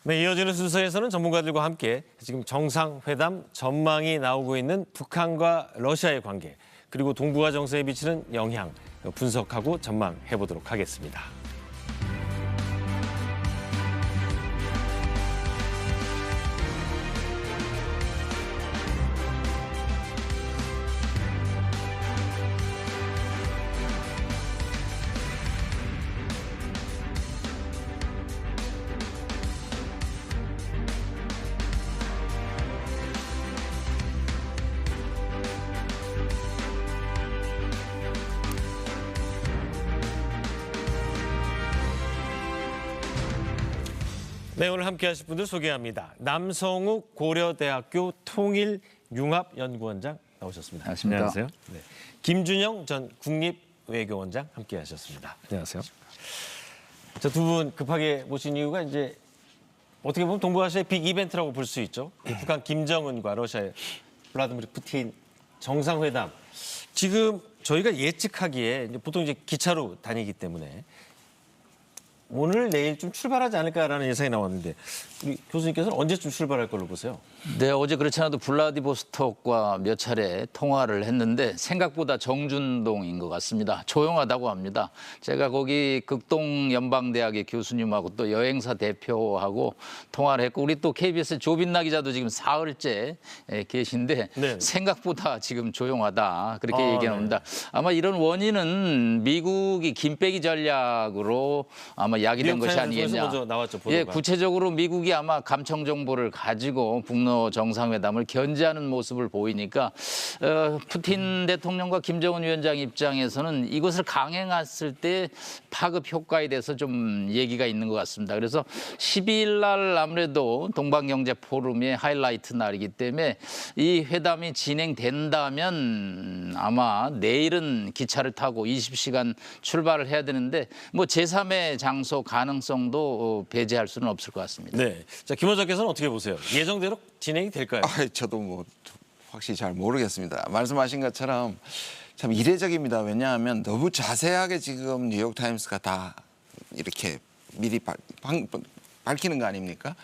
네, 이어지는 순서에서는 전문가들과 함께 지금 정상회담 전망이 나오고 있는 북한과 러시아의 관계, 그리고 동북아 정세에 미치는 영향 분석하고 전망해 보도록 하겠습니다. 네, 오늘 함께 하실 분들 소개합니다. 남성욱 고려대학교 통일융합연구원장 나오셨습니다. 안녕하십니까. 안녕하세요. 네. 김준영 전 국립외교원장 함께 하셨습니다. 안녕하세요. 저 두 분 급하게 모신 이유가 이제 어떻게 보면 동북아시아의 빅 이벤트라고 볼 수 있죠. 북한 김정은과 러시아의 블라디미르 푸틴 정상회담. 지금 저희가 예측하기에 보통 이제 기차로 다니기 때문에 오늘 내일 좀 출발하지 않을까라는 예상이 나왔는데 우리 교수님께서는 언제쯤 출발할 걸로 보세요? 네, 어제 그렇지 않아도 블라디보스톡과 몇 차례 통화를 했는데 생각보다 정준동인 것 같습니다. 조용하다고 합니다. 제가 거기 극동연방대학의 교수님하고 또 여행사 대표하고 통화를 했고 우리 또 KBS 조빈나 기자도 지금 사흘째 계신데 네. 생각보다 지금 조용하다 그렇게 얘기합니다. 네. 아마 이런 원인은 미국이 김빼기 전략으로 아마 야기된 것이 아니겠냐. 먼저 나왔죠, 보도가. 예, 구체적으로 미국이 아마 감청 정보를 가지고 북러 정상회담을 견제하는 모습을 보이니까 푸틴 대통령과 김정은 위원장 입장에서는 이것을 강행했을 때 파급 효과에 대해서 좀 얘기가 있는 것 같습니다. 그래서 12일 날 아무래도 동방경제포럼의 하이라이트 날이기 때문에 이 회담이 진행된다면 아마 내일은 기차를 타고 20시간 출발을 해야 되는데 뭐 제3의 장소 가능성도 배제할 수는 없을 것 같습니다. 네, 자 김 원장께서는 어떻게 보세요? 예정대로 진행이 될까요? 저도 뭐 확실히 잘 모르겠습니다. 말씀하신 것처럼 참 이례적입니다. 왜냐하면 너무 자세하게 지금 뉴욕타임스가 다 이렇게 미리 밝히는 거 아닙니까?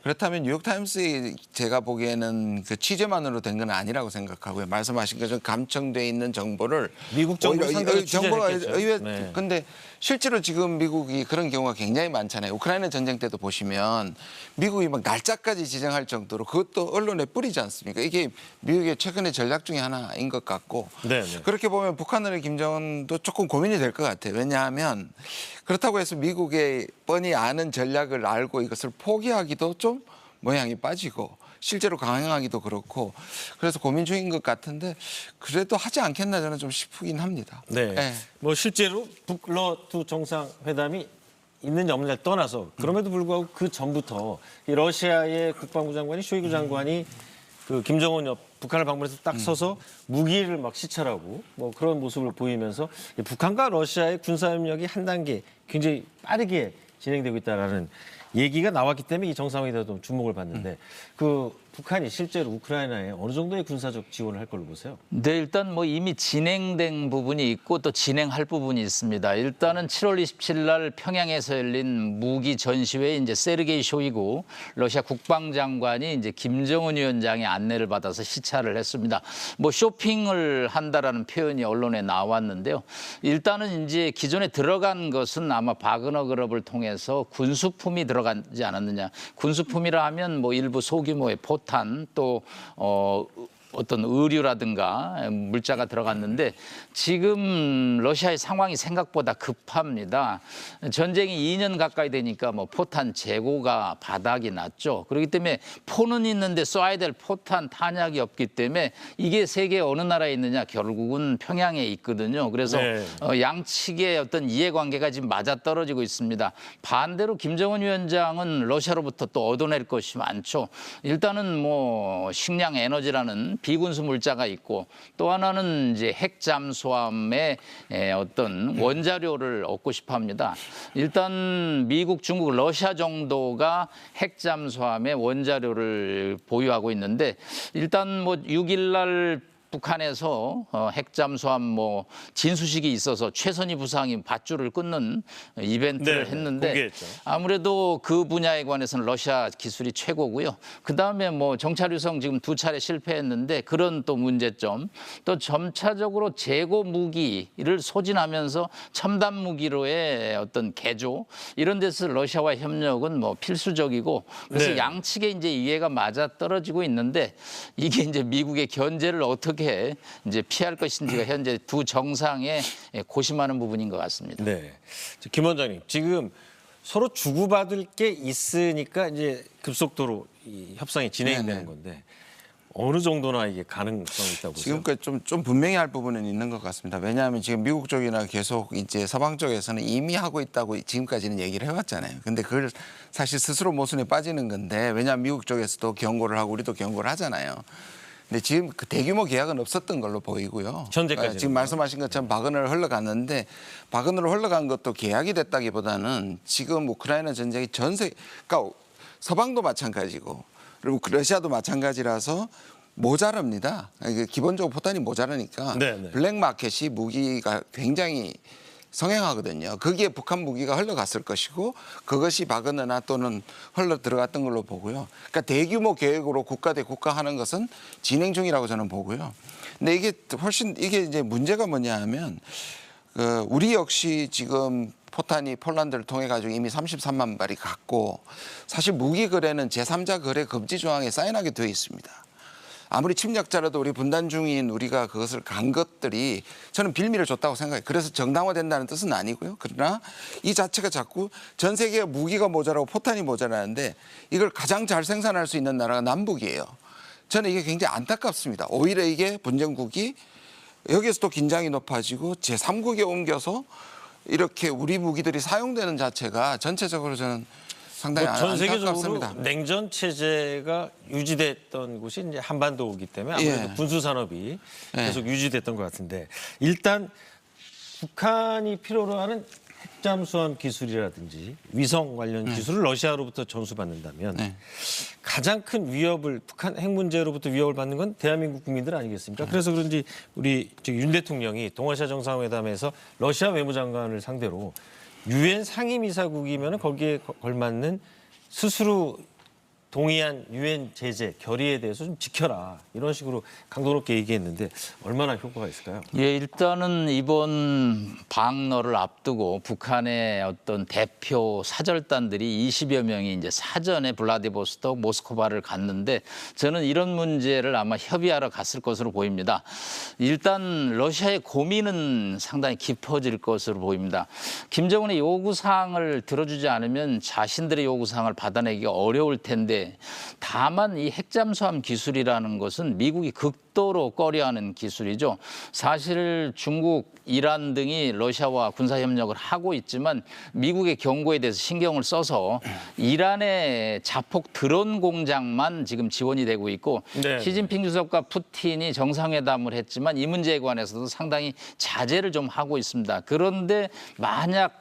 그렇다면 뉴욕타임스의 제가 보기에는 그 취재만으로 된 건 아니라고 생각하고요. 말씀하신 것처럼 감청돼 있는 정보를 미국 정부 상대로 정보가 취재했겠죠. 네. 근데 실제로 지금 미국이 그런 경우가 굉장히 많잖아요. 우크라이나 전쟁 때도 보시면 미국이 막 날짜까지 지정할 정도로 그것도 언론에 뿌리지 않습니까? 이게 미국의 최근의 전략 중에 하나인 것 같고 네, 네. 그렇게 보면 북한의 김정은도 조금 고민이 될 것 같아요. 왜냐하면 그렇다고 해서 미국의 뻔히 아는 전략을 알고 이것을 포기하기도 좀 모양이 빠지고 실제로 강행하기도 그렇고 그래서 고민 중인 것 같은데 그래도 하지 않겠나 저는 좀 싶긴 합니다. 네. 네. 뭐 실제로 북러2 정상회담이 있는지 없는지 떠나서 그럼에도 불구하고 그 전부터 이 러시아의 국방부 장관이 쇼이구 장관이 그 김정은 북한을 방문해서 딱 서서 무기를 막 시찰하고 뭐 그런 모습을 보이면서 북한과 러시아의 군사협력이 한 단계 굉장히 빠르게 진행되고 있다라는 얘기가 나왔기 때문에 이 정상회담도 주목을 받는데 그 북한이 실제로 우크라이나에 어느 정도의 군사적 지원을 할 걸로 보세요? 네, 일단 뭐 이미 진행된 부분이 있고 또 진행할 부분이 있습니다. 일단은 7월 27일 날 평양에서 열린 무기 전시회에 이제 세르게이 쇼이구 러시아 국방장관이 이제 김정은 위원장의 안내를 받아서 시찰을 했습니다. 뭐 쇼핑을 한다라는 표현이 언론에 나왔는데요. 일단은 이제 기존에 들어간 것은 아마 바그너 그룹을 통해서 군수품이 들어가지 않았느냐. 군수품이라 하면 뭐 일부 소규모의 포탄 또 어떤 의류라든가 물자가 들어갔는데 지금 러시아의 상황이 생각보다 급합니다. 전쟁이 2년 가까이 되니까 뭐 포탄 재고가 바닥이 났죠. 그렇기 때문에 포는 있는데 쏴야 될 포탄 탄약이 없기 때문에 이게 세계 어느 나라에 있느냐 결국은 평양에 있거든요. 그래서 네. 양측의 어떤 이해관계가 지금 맞아떨어지고 있습니다. 반대로 김정은 위원장은 러시아로부터 또 얻어낼 것이 많죠. 일단은 뭐 식량 에너지라는 비군수 물자가 있고 또 하나는 이제 핵 잠수함의 어떤 원자료를 얻고 싶어 합니다. 일단 미국, 중국, 러시아 정도가 핵 잠수함의 원자료를 보유하고 있는데 일단 뭐 6일 날 북한에서 핵잠수함 뭐 진수식이 있어서 최선희 부상이 밧줄을 끊는 이벤트를 네, 했는데 공개했죠. 아무래도 그 분야에 관해서는 러시아 기술이 최고고요. 그다음에 뭐 정찰위성 지금 2차례 실패했는데 그런 또 문제점, 또 점차적으로 재고 무기를 소진하면서 첨단 무기로의 어떤 개조 이런 데서 러시아와 협력은 뭐 필수적이고 그래서 네. 양측에 이제 이해가 맞아 떨어지고 있는데 이게 이제 미국의 견제를 어떻게 이제 피할 것인지가 현재 두 정상의 고심하는 부분인 것 같습니다. 네. 김 원장님, 지금 서로 주고받을 게 있으니까 이제 급속도로 이 협상이 진행되는 네네. 건데 어느 정도나 이게 가능성이 있다고 보세요? 지금까지 좀 분명히 할 부분은 있는 것 같습니다. 왜냐하면 지금 미국 쪽이나 계속 이제 서방 쪽에서는 이미 하고 있다고 지금까지는 얘기를 해왔잖아요. 근데 그걸 사실 스스로 모순에 빠지는 건데 왜냐하면 미국 쪽에서도 경고를 하고 우리도 경고를 하잖아요. 근데 지금 그 대규모 계약은 없었던 걸로 보이고요. 현재까지는. 지금 말씀하신 것처럼 바그너를 흘러갔는데 바그너를 흘러간 것도 계약이 됐다기보다는 지금 우크라이나 전쟁이 그러니까 서방도 마찬가지고 그리고 러시아도 마찬가지라서 모자랍니다. 이게 기본적으로 포탄이 모자라니까 네네. 블랙마켓이 무기가 굉장히 성행하거든요. 거기에 북한 무기가 흘러갔을 것이고 그것이 바그너나 또는 흘러 들어갔던 걸로 보고요. 그러니까 대규모 계획으로 국가 대 국가 하는 것은 진행 중이라고 저는 보고요. 근데 이게 이게 이제 문제가 뭐냐 하면 우리 역시 지금 포탄이 폴란드를 통해 가지고 이미 33만 발이 갔고 사실 무기 거래는 제3자 거래 금지 조항에 사인하게 되어 있습니다. 아무리 침략자라도 우리 분단 중인 우리가 그것을 간 것들이 저는 빌미를 줬다고 생각해요. 그래서 정당화된다는 뜻은 아니고요. 그러나 이 자체가 자꾸 전 세계가 무기가 모자라고 포탄이 모자라는데 이걸 가장 잘 생산할 수 있는 나라가 남북이에요. 저는 이게 굉장히 안타깝습니다. 오히려 이게 분쟁국이 여기에서 또 긴장이 높아지고 제3국에 옮겨서 이렇게 우리 무기들이 사용되는 자체가 전체적으로 저는 상당히 전 세계적으로 안타깝습니다. 냉전 체제가 유지됐던 곳이 이제 한반도이기 때문에 아무래도 예. 군수 산업이 계속 유지됐던 것 같은데 일단 북한이 필요로 하는 핵잠수함 기술이라든지 위성 관련 기술을 러시아로부터 전수받는다면 네. 가장 큰 위협을 북한 핵 문제로부터 위협을 받는 건 대한민국 국민들 아니겠습니까? 그래서 그런지 우리 윤 대통령이 동아시아 정상회담에서 러시아 외무장관을 상대로 유엔 상임이사국이면 거기에 걸맞는 스스로 동의한 유엔 제재 결의에 대해서 좀 지켜라 이런 식으로 강도 높게 얘기했는데 얼마나 효과가 있을까요? 예, 일단은 이번 방너를 앞두고 북한의 어떤 대표 사절단들이 20여 명이 이제 사전에 블라디보스톡, 모스크바를 갔는데 저는 이런 문제를 아마 협의하러 갔을 것으로 보입니다. 일단 러시아의 고민은 상당히 깊어질 것으로 보입니다. 김정은의 요구사항을 들어주지 않으면 자신들의 요구사항을 받아내기가 어려울 텐데 다만 이 핵잠수함 기술이라는 것은 미국이 극도로 꺼려하는 기술이죠. 사실 중국, 이란 등이 러시아와 군사협력을 하고 있지만 미국의 경고에 대해서 신경을 써서 이란의 자폭 드론 공장만 지금 지원이 되고 있고 네. 시진핑 주석과 푸틴이 정상회담을 했지만 이 문제에 관해서도 상당히 자제를 좀 하고 있습니다. 그런데 만약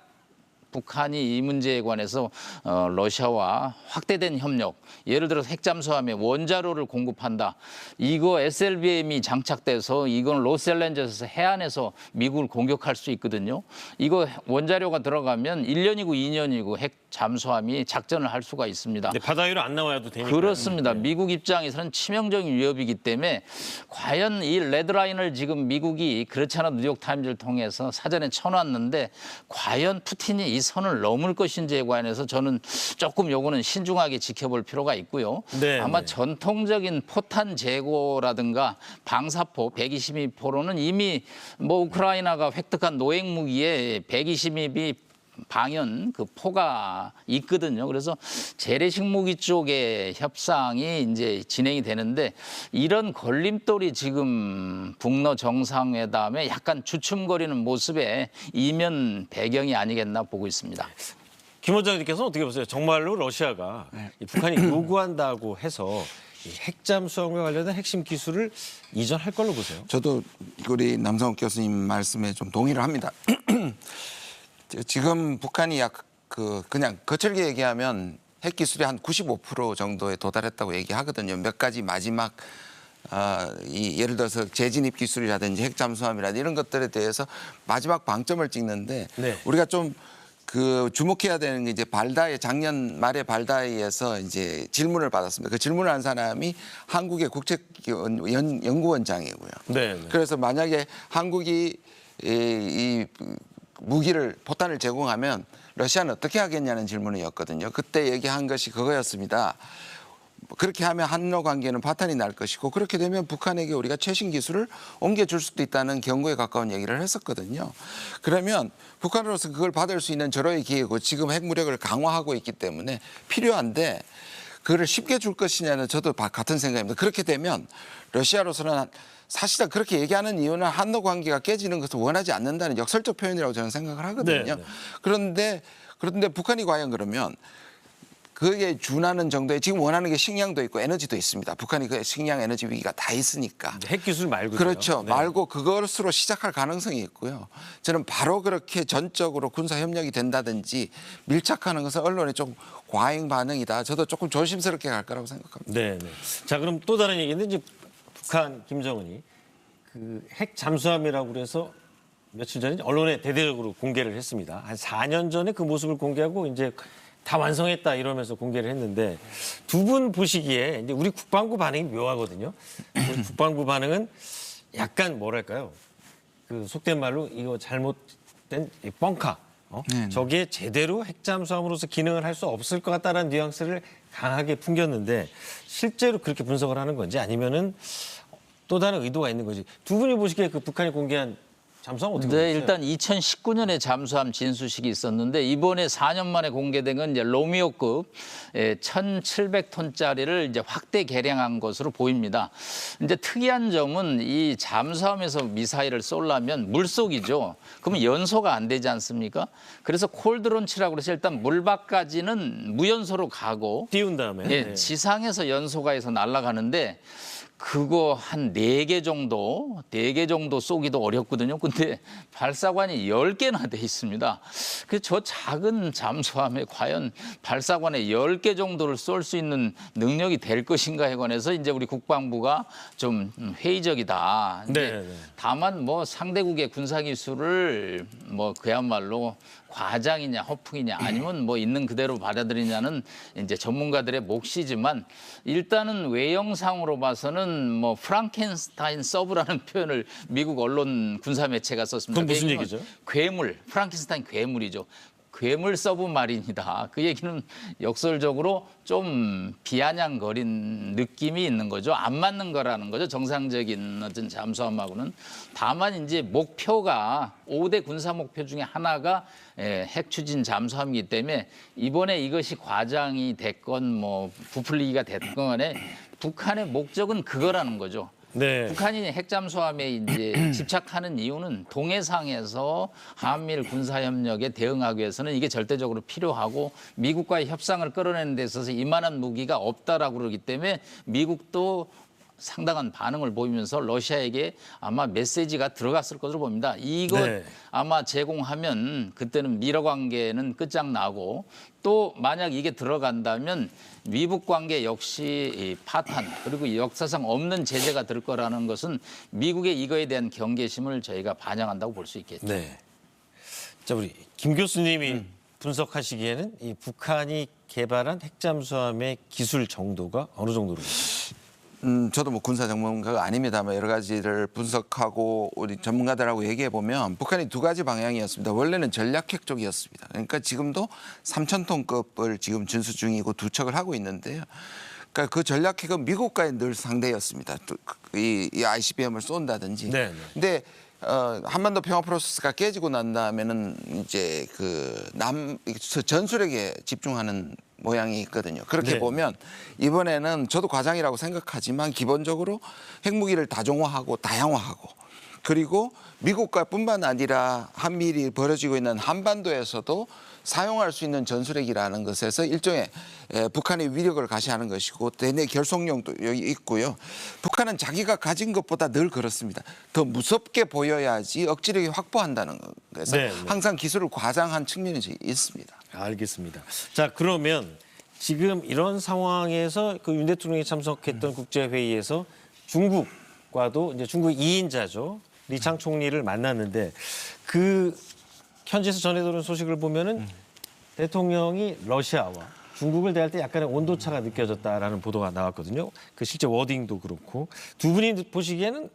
북한이 이 문제에 관해서 러시아와 확대된 협력, 예를 들어서 핵잠수함에 원자로를 공급한다. 이거 SLBM이 장착돼서 이건 로스앤젤레스에서 해안에서 미국을 공격할 수 있거든요. 이거 원자료가 들어가면 1년이고 2년이고 핵잠수함이 작전을 할 수가 있습니다. 근데 바다 위로 안 나와도 되니까. 그렇습니다. 미국 입장에서는 치명적인 위협이기 때문에 과연 이 레드라인을 지금 미국이 그렇지 않아도 뉴욕타임즈를 통해서 사전에 쳐놨는데 과연 푸틴이 이 선을 넘을 것인지에 관해서 저는 조금 요거는 신중하게 지켜볼 필요가 있고요. 네, 아마 네. 전통적인 포탄 재고라든가 방사포 122포로는 이미 뭐 우크라이나가 획득한 노획 무기에 122비 방연 그 포가 있거든요. 그래서 재래식 무기 쪽의 협상이 이제 진행이 되는데 이런 걸림돌이 지금 북러 정상회담에 약간 주춤거리는 모습의 이면 배경이 아니겠나 보고 있습니다. 김 원장님께서는 어떻게 보세요? 정말로 러시아가 이 북한이 요구한다고 해서 이 핵잠수함과 관련된 핵심 기술을 이전할 걸로 보세요? 저도 우리 남성욱 교수님 말씀에 좀 동의를 합니다. 지금 북한이 그냥 거칠게 얘기하면 핵 기술이 한 95% 정도에 도달했다고 얘기하거든요. 몇 가지 마지막 예를 들어서 재진입 기술이라든지 핵 잠수함이라든지 이런 것들에 대해서 마지막 방점을 찍는데 네. 우리가 좀 그 주목해야 되는 게 이제 발다이 작년 말에 발다이에서 이제 질문을 받았습니다. 그 질문을 한 사람이 한국의 국책연구원장이고요. 네, 네. 그래서 만약에 한국이 이 무기를 포탄을 제공하면 러시아는 어떻게 하겠냐는 질문이었거든요. 그때 얘기한 것이 그거였습니다. 그렇게 하면 한러 관계는 파탄이 날 것이고 그렇게 되면 북한에게 우리가 최신 기술을 옮겨줄 수도 있다는 경고에 가까운 얘기를 했었거든요. 그러면 북한으로서 그걸 받을 수 있는 절호의 기회고 지금 핵무력을 강화하고 있기 때문에 필요한데 그걸 쉽게 줄 것이냐는 저도 같은 생각입니다. 그렇게 되면 러시아로서는 사실상 그렇게 얘기하는 이유는 한러 관계가 깨지는 것을 원하지 않는다는 역설적 표현이라고 저는 생각을 하거든요. 네. 그런데 북한이 과연 그러면 그에 준하는 정도의 지금 원하는 게 식량도 있고 에너지도 있습니다. 북한이 그 식량 에너지 위기가 다 있으니까. 핵 기술 말고요. 그렇죠. 네. 말고 그것으로 시작할 가능성이 있고요. 저는 바로 그렇게 전적으로 군사 협력이 된다든지 밀착하는 것은 언론의 좀 과잉 반응이다. 저도 조금 조심스럽게 갈 거라고 생각합니다. 네, 네. 자, 그럼 또 다른 얘기인데 이제 북한 김정은이 그 핵 잠수함이라고 그래서 며칠 전에 언론에 대대적으로 공개를 했습니다. 한 4년 전에 그 모습을 공개하고 이제 다 완성했다 이러면서 공개를 했는데 두 분 보시기에 이제 우리 국방부 반응이 묘하거든요. 우리 국방부 반응은 약간 뭐랄까요? 그 속된 말로 이거 잘못된 이 뻥카. 저게 제대로 핵잠수함으로서 기능을 할 수 없을 것 같다라는 뉘앙스를 강하게 풍겼는데 실제로 그렇게 분석을 하는 건지 아니면은 또 다른 의도가 있는 건지 두 분이 보시기에 그 북한이 공개한 잠수함 어떻게 네, 보세요? 일단 2019년에 잠수함 진수식이 있었는데 이번에 4년 만에 공개된 건 이제 로미오급 1,700톤짜리를 이제 확대 개량한 것으로 보입니다. 이제 특이한 점은 이 잠수함에서 미사일을 쏘려면 물속이죠. 그러면 연소가 안 되지 않습니까? 그래서 콜드론치라고 해서 일단 물 밖까지는 무연소로 가고 띄운 다음에 예, 지상에서 연소가 해서 날아가는데 그거 한 4개 정도 쏘기도 어렵거든요. 근데 발사관이 10개나 돼 있습니다. 그래서 저 작은 잠수함에 과연 발사관에 10개 정도를 쏠 수 있는 능력이 될 것인가에 관해서 이제 우리 국방부가 좀 회의적이다. 네. 다만 뭐 상대국의 군사기술을 뭐 그야말로 과장이냐 허풍이냐 아니면 뭐 있는 그대로 받아들이냐는 이제 전문가들의 몫이지만 일단은 외형상으로 봐서는 뭐 프랑켄스타인 서브라는 표현을 미국 언론 군사 매체가 썼습니다. 그건 무슨 그 얘기죠? 괴물, 프랑켄스타인 괴물이죠. 괴물 서브마린이다. 그 얘기는 역설적으로 좀 비아냥거린 느낌이 있는 거죠. 안 맞는 거라는 거죠. 정상적인 어떤 잠수함하고는. 다만 이제 목표가 5대 군사 목표 중에 하나가 핵 추진 잠수함이기 때문에 이번에 이것이 과장이 됐건 뭐 부풀리기가 됐건 간에 북한의 목적은 그거라는 거죠. 네. 북한이 핵잠수함에 이제 집착하는 이유는 동해상에서 한미일 군사협력에 대응하기 위해서는 이게 절대적으로 필요하고 미국과의 협상을 끌어내는 데 있어서 이만한 무기가 없다라고 그러기 때문에 미국도 상당한 반응을 보이면서 러시아에게 아마 메시지가 들어갔을 것으로 봅니다. 이거 네. 아마 제공하면 그때는 미러 관계는 끝장나고 또 만약 이게 들어간다면 미북 관계 역시 이 파탄 그리고 역사상 없는 제재가 들 거라는 것은 미국의 이거에 대한 경계심을 저희가 반영한다고 볼 수 있겠죠. 네. 자, 우리 김 교수님이 분석하시기에는 이 북한이 개발한 핵잠수함의 기술 정도가 어느 정도로 보세요? 저도 뭐 군사 전문가가 아닙니다만 여러 가지를 분석하고 우리 전문가들하고 얘기해 보면 북한이 두 가지 방향이었습니다. 원래는 전략핵 쪽이었습니다. 그러니까 지금도 3,000톤급을 지금 준수 중이고 두 척을 하고 있는데요. 그러니까 그 전략핵은 미국과의 늘 상대였습니다. 이 ICBM을 쏜다든지. 네, 네. 근데 한반도 평화 프로세스가 깨지고 난 다음에는 이제 전술핵에 집중하는 모양이 있거든요. 그렇게 네. 보면 이번에는 저도 과장이라고 생각하지만 기본적으로 핵무기를 다종화하고 다양화하고 그리고 미국과 뿐만 아니라 한미일이 벌어지고 있는 한반도에서도 사용할 수 있는 전술핵이라는 것에서 일종의 북한의 위력을 가시하는 것이고 대내 결속력도 여기 있고요. 북한은 자기가 가진 것보다 늘 그렇습니다. 더 무섭게 보여야지 억지력이 확보한다는 것에서 네, 네. 항상 기술을 과장한 측면이 있습니다. 알겠습니다. 자, 그러면 지금 이런 상황에서 그 윤 대통령이 참석했던 국제회의에서 중국과도 이제 중국 2인자죠. 리창 총리를 만났는데 그 현지에서 전해들은 소식을 보면은 대통령이 러시아와 중국을 대할 때 약간의 온도차가 느껴졌다라는 보도가 나왔거든요. 그 실제 워딩도 그렇고 두 분이 보시기에는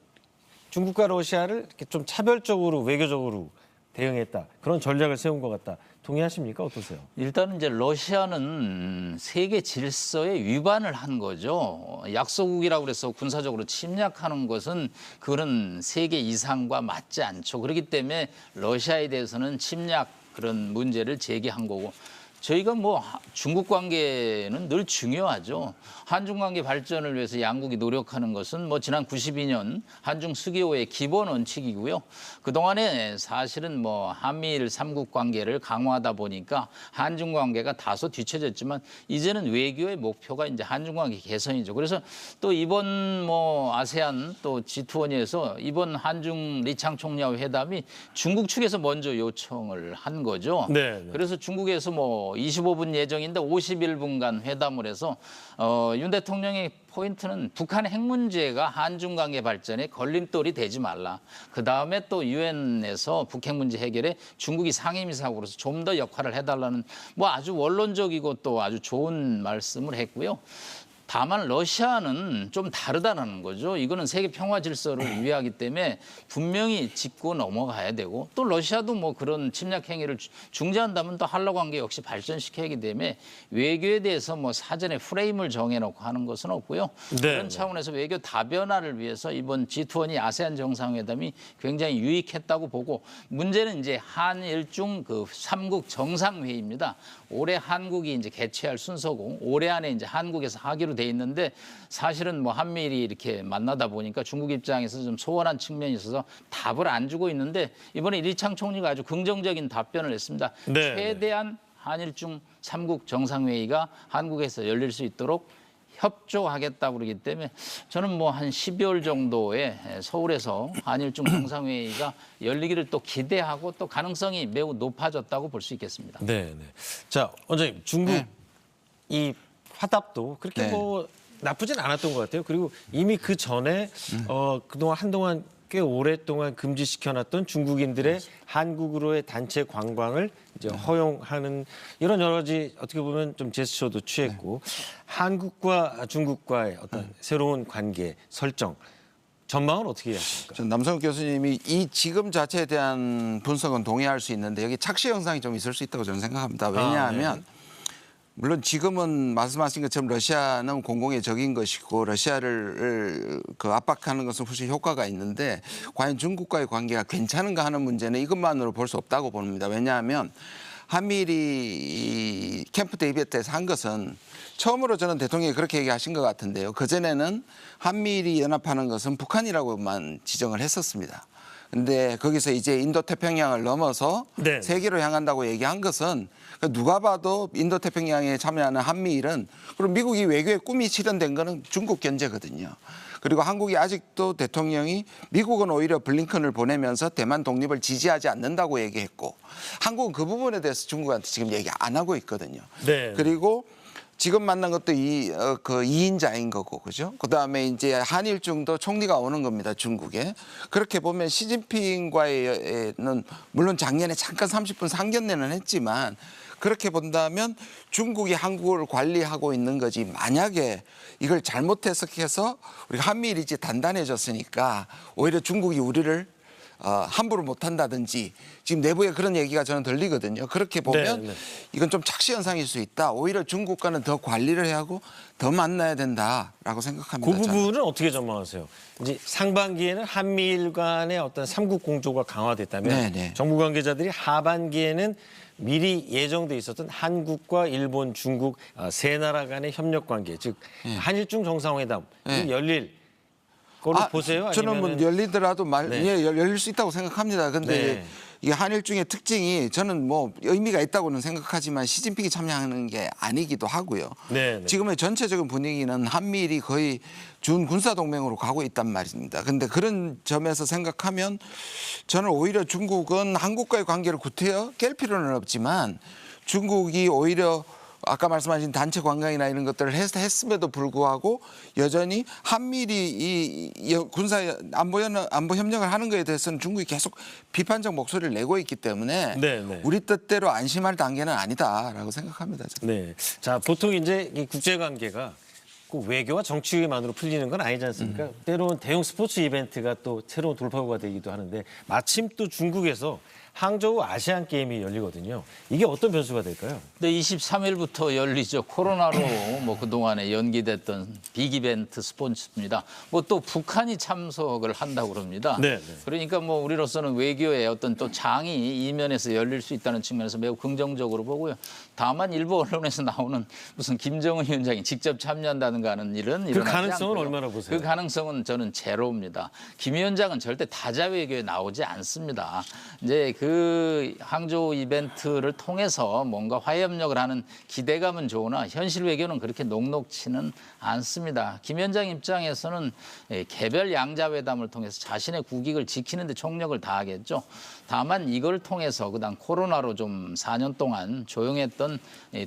중국과 러시아를 이렇게 좀 차별적으로 외교적으로 대응했다. 그런 전략을 세운 것 같다. 동의하십니까? 어떠세요? 일단은 이제 러시아는 세계 질서에 위반을 한 거죠. 약소국이라고 그래서 군사적으로 침략하는 것은 그런 세계 이상과 맞지 않죠. 그렇기 때문에 러시아에 대해서는 침략 그런 문제를 제기한 거고 저희가 뭐 중국 관계는 늘 중요하죠. 한중 관계 발전을 위해서 양국이 노력하는 것은 뭐 지난 92년 한중 수교의 기본 원칙이고요. 그동안에 사실은 뭐 한미일 삼국 관계를 강화하다 보니까 한중 관계가 다소 뒤처졌지만 이제는 외교의 목표가 이제 한중 관계 개선이죠. 그래서 또 이번 뭐 아세안 또 G20에서 이번 한중 리창 총리와 회담이 중국 측에서 먼저 요청을 한 거죠. 네. 그래서 중국에서 뭐 25분 예정인데 51분간 회담을 해서 윤 대통령의 포인트는 북한 핵 문제가 한중 관계 발전에 걸림돌이 되지 말라. 그다음에 또 유엔에서 북핵 문제 해결에 중국이 상임이사국으로서 좀 더 역할을 해달라는 뭐 아주 원론적이고 또 아주 좋은 말씀을 했고요. 다만 러시아는 좀 다르다는 거죠. 이거는 세계 평화 질서를 위하기 때문에 분명히 짚고 넘어가야 되고 또 러시아도 뭐 그런 침략 행위를 중재한다면 또 한러 관계 역시 발전시켜야 하기 때문에 외교에 대해서 뭐 사전에 프레임을 정해놓고 하는 것은 없고요. 네. 그런 차원에서 외교 다변화를 위해서 이번 G20 아세안 정상회담이 굉장히 유익했다고 보고 문제는 이제 한일중 그 3국 정상회의입니다. 올해 한국이 이제 개최할 순서고 올해 안에 이제 한국에서 하기로 돼 있는데 사실은 뭐 한미일이 이렇게 만나다 보니까 중국 입장에서 좀 소원한 측면이 있어서 답을 안 주고 있는데 이번에 리창 총리가 아주 긍정적인 답변을 했습니다. 네. 최대한 한일중 3국 정상회의가 한국에서 열릴 수 있도록 협조하겠다고 그러기 때문에 저는 뭐 한 12월 정도에 서울에서 한일중 정상회의가 열리기를 또 기대하고 또 가능성이 매우 높아졌다고 볼 수 있겠습니다. 네. 네. 자, 원장님 중국 이 화답도 그렇게 네. 뭐 나쁘진 않았던 것 같아요. 그리고 이미 그 전에 그동안 한동안 꽤 오랫동안 금지시켜놨던 중국인들의 한국으로의 단체 관광을 이제 허용하는 이런 여러 가지 어떻게 보면 좀 제스처도 취했고 한국과 중국과의 어떤 새로운 관계 설정 전망은 어떻게 하십니까? 전 남성욱 교수님이 이 지금 자체에 대한 분석은 동의할 수 있는데 여기 착시 현상이 좀 있을 수 있다고 저는 생각합니다. 왜냐하면 물론 지금은 말씀하신 것처럼 러시아는 공공의 적인 것이고 러시아를 그 압박하는 것은 훨씬 효과가 있는데 과연 중국과의 관계가 괜찮은가 하는 문제는 이것만으로 볼 수 없다고 봅니다. 왜냐하면 한미일이 캠프 데이비드 때에서 한 것은 처음으로 저는 대통령이 그렇게 얘기하신 것 같은데요. 그전에는 한미일이 연합하는 것은 북한이라고만 지정을 했었습니다. 근데 거기서 이제 인도태평양을 넘어서 네. 세계로 향한다고 얘기한 것은 누가 봐도 인도태평양에 참여하는 한미일은 그리고 미국이 외교의 꿈이 실현된 거는 중국 견제거든요. 그리고 한국이 아직도 대통령이 미국은 오히려 블링컨을 보내면서 대만 독립을 지지하지 않는다고 얘기했고 한국은 그 부분에 대해서 중국한테 지금 얘기 안 하고 있거든요. 네. 그리고 지금 만난 것도 그 2인자인 거고, 그죠? 그 다음에 이제 한일중도 총리가 오는 겁니다, 중국에. 그렇게 보면 시진핑과는 물론 작년에 잠깐 30분 상견례는 했지만 그렇게 본다면 중국이 한국을 관리하고 있는 거지 만약에 이걸 잘못 해석해서 우리 한미일이 이제 단단해졌으니까 오히려 중국이 우리를 함부로 못한다든지 지금 내부에 그런 얘기가 저는 들리거든요. 그렇게 보면 이건 좀 착시 현상일 수 있다. 오히려 중국과는 더 관리를 해야 하고 더 만나야 된다라고 생각합니다. 그 부분은 어떻게 전망하세요? 이제 상반기에는 한미일 간의 어떤 삼국 공조가 강화됐다면 정부 관계자들이 하반기에는 미리 예정돼 있었던 한국과 일본, 중국 세 나라 간의 협력 관계, 즉 한일중 정상회담 열릴 걸로 보세요? 저는 뭐 열리더라도 열릴 수 있다고 생각합니다. 근데 이게 한일중의 특징이 저는 뭐 의미가 있다고는 생각하지만 시진핑이 참여하는 게 아니기도 하고요. 지금의 전체적인 분위기는 한미일이 거의 준 군사동맹으로 가고 있단 말입니다. 근데 그런 점에서 생각하면 저는 오히려 중국은 한국과의 관계를 구태여 깰 필요는 없지만 중국이 오히려 아까 말씀하신 단체 관광이나 이런 것들을 했음에도 불구하고 여전히 한미일이 이 군사 안보 협력을 하는 것에 대해서는 중국이 계속 비판적 목소리를 내고 있기 때문에 네. 우리 뜻대로 안심할 단계는 아니다라고 생각합니다. 저는. 네. 자, 보통 이제 이 국제 관계가 꼭 외교와 정치만으로 풀리는 건 아니지 않습니까? 때로는 대형 스포츠 이벤트가 또 새로운 돌파구가 되기도 하는데 마침 또 중국에서 항저우 아시안 게임이 열리거든요. 이게 어떤 변수가 될까요? 네, 23일부터 열리죠. 코로나로 뭐 그동안에 연기됐던 빅 이벤트 스포츠입니다. 뭐 또 북한이 참석을 한다고 그럽니다. 네. 그러니까 뭐 우리로서는 외교의 어떤 또 장이 이면에서 열릴 수 있다는 측면에서 매우 긍정적으로 보고요. 다만 일부 언론에서 나오는 무슨 김정은 위원장이 직접 참여한다든가 하는 일은 일어나지 가능성은 않고요. 얼마나 보세요? 그 가능성은 저는 제로입니다. 김 위원장은 절대 다자 외교에 나오지 않습니다. 이제 그 항저우 이벤트를 통해서 뭔가 화해협력을 하는 기대감은 좋으나 현실 외교는 그렇게 녹록치는 않습니다. 김 위원장 입장에서는 개별 양자회담을 통해서 자신의 국익을 지키는 데 총력을 다하겠죠. 다만 이걸 통해서 그다음 코로나로 좀 4년 동안 조용했던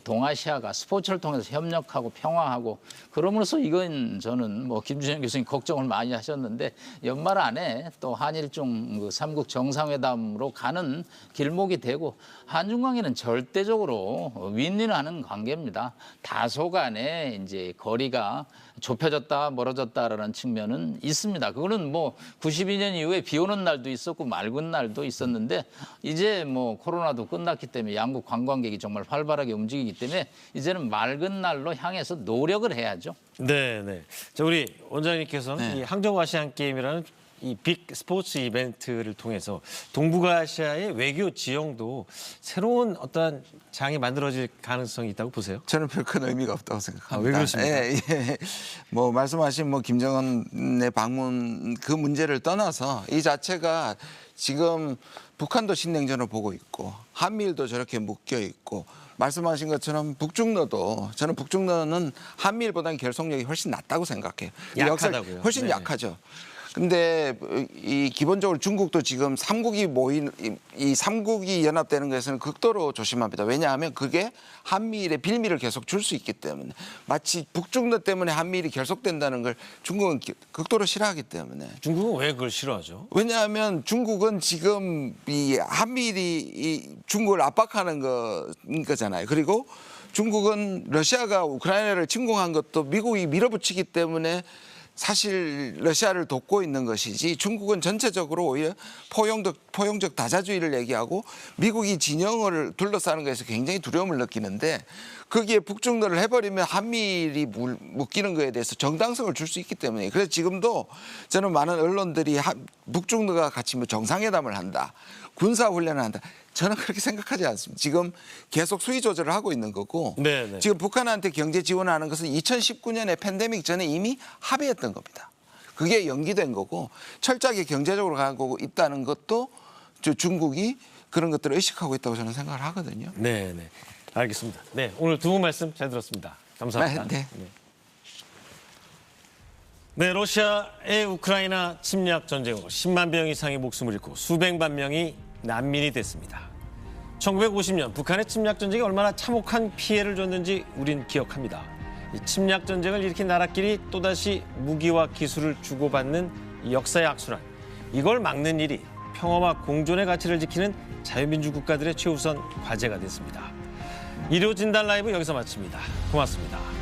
동아시아가 스포츠를 통해서 협력하고 평화하고 그럼으로써 이건 저는 뭐 김준영 교수님 걱정을 많이 하셨는데 연말 안에 또 한일중 그 3국 정상회담으로 가는 길목이 되고 한중 관계는 절대적으로 윈윈하는 관계입니다. 다소 간에 이제 거리가 좁혀졌다 멀어졌다라는 측면은 있습니다. 그거는 뭐 92년 이후에 비 오는 날도 있었고 맑은 날도 있었는데 이제 뭐 코로나도 끝났기 때문에 양국 관광객이 정말 활발하게 움직이기 때문에 이제는 맑은 날로 향해서 노력을 해야죠. 네. 자, 우리 원장님께서는 이 항저우 아시안 게임이라는 이 빅 스포츠 이벤트를 통해서 동북아시아의 외교 지형도 새로운 어떤 장이 만들어질 가능성이 있다고 보세요? 저는 별 큰 의미가 없다고 생각합니다. 왜 그렇습니까? 예. 뭐 말씀하신 뭐 김정은의 방문 그 문제를 떠나서 이 자체가 지금 북한도 신냉전을 보고 있고 한미일도 저렇게 묶여 있고 말씀하신 것처럼 북중러도 저는 북중러는 한미일보다는 결속력이 훨씬 낮다고 생각해요. 약하다고요? 훨씬 네네. 약하죠. 근데 이 기본적으로 중국도 지금 삼국이 모인 이 삼국이 연합되는 것에서는 극도로 조심합니다. 왜냐하면 그게 한미일의 빌미를 계속 줄 수 있기 때문에 마치 북중러 때문에 한미일이 결속된다는 걸 중국은 극도로 싫어하기 때문에. 중국은 왜 그걸 싫어하죠? 왜냐하면 중국은 지금 이 한미일이 이 중국을 압박하는 거잖아요. 그리고 중국은 러시아가 우크라이나를 침공한 것도 미국이 밀어붙이기 때문에 사실 러시아를 돕고 있는 것이지 중국은 전체적으로 오히려 포용적 다자주의를 얘기하고 미국이 진영을 둘러싸는 것에서 굉장히 두려움을 느끼는데 거기에 북중러를 해버리면 한미일이 묶이는 것에 대해서 정당성을 줄 수 있기 때문에 그래서 지금도 저는 많은 언론들이 북중러가 같이 뭐 정상회담을 한다. 군사훈련을 한다. 저는 그렇게 생각하지 않습니다. 지금 계속 수위 조절을 하고 있는 거고 네네. 지금 북한한테 경제 지원하는 것은 2019년에 팬데믹 전에 이미 합의했던 겁니다. 그게 연기된 거고 철저하게 경제적으로 가고 있다는 것도 중국이 그런 것들을 의식하고 있다고 저는 생각을 하거든요. 네. 알겠습니다. 네, 오늘 두 분 말씀 잘 들었습니다. 감사합니다. 네. 네, 러시아의 우크라이나 침략 전쟁으로 10만 명 이상의 목숨을 잃고 수백만 명이 난민이 됐습니다. 1950년 북한의 침략 전쟁이 얼마나 참혹한 피해를 줬는지 우린 기억합니다. 이 침략 전쟁을 일으킨 나라끼리 또다시 무기와 기술을 주고받는 이 역사의 악순환. 이걸 막는 일이 평화와 공존의 가치를 지키는 자유민주 국가들의 최우선 과제가 됐습니다. 일요 진단 라이브 여기서 마칩니다. 고맙습니다.